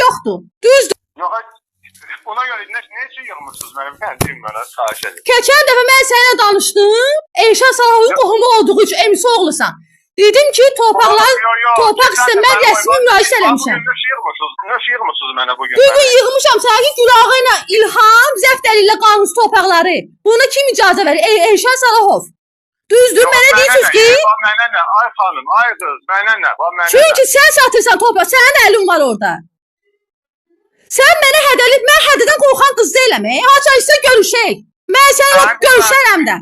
yoxdur. Düzdür. Yox, ona görə nə üçün yığmırsınız mənim? Mən deyim mənə, xahiş edirəm. Keçən dəfə mən səninlə danışdım. Elşən Salahovun qohumu olduğu üçün emisi oğlusan. Dedim ki, torpaq istəmə rəsmi müraciət eləmişəm. Nə yığmırsınız mənə bugün? Bugün yığmışam sənə ki, Gülağı ilə İlham zəbt əliylə qanunsuz torpaqları. Buna kim icazə verir? Elşən Salohov. Düzdür, mənə deyirsiniz ki... Mənə nə? Ay xanım, ay qız, mənə nə? Çünki sən satırsan torpaq, sənin əlin var orada. Sən mənə hədəlib, mən hədədən qorxan qız deyiləm. Haça isə görüşək. Mən sənə görüşərəm də.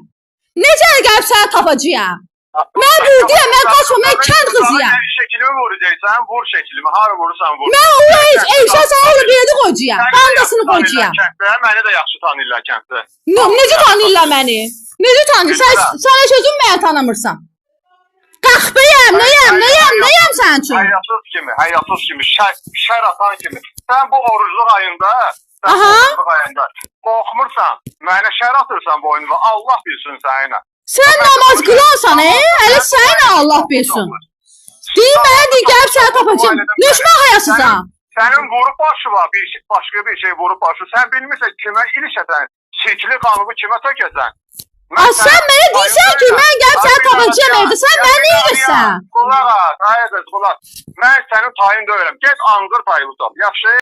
Necə gəlib sənə tapacağım? Mən buradayam, mən qaçma, mən kənd qızıyam. Şəklimi vuracaqsan, vur şəklimi, harı vurursan vur. Mən o heç Elşən Salahovla belə qoyacağam, bandasını qoyacağam. Məni də yaxşı tanıyırlar kənddə. Necə tanıyırlar məni? Necə tanıyırlar? Sən sözün məni tanımırsan. Qaxbəyəm, nəyəm sənin üçün? Həyasız kimi, şər atan kimi. Sən bu orucluq ayında, qorxmursan, mənə şər atırsan boynuna, Allah bilsin səninlə. Sən namaz qılansan, hələ səninlə Allah bilsin. Deyim mənə deyim, gəlib səni tapacağım. Düşmən hayasızsan. Sənin vurub başı var, başqa bir şey vurub başı. Sən bilmirsən kimə ilişəsən, çirkli qanubu kimə tökəsən. Sən mənə deyirsən ki, mən gəlib səni tapacağım evdə, sən mənə nə edirsən? Qulaq as, ay qız, qulaq. Mən sənin payın deyirəm, get anqır payını top, yaxşı?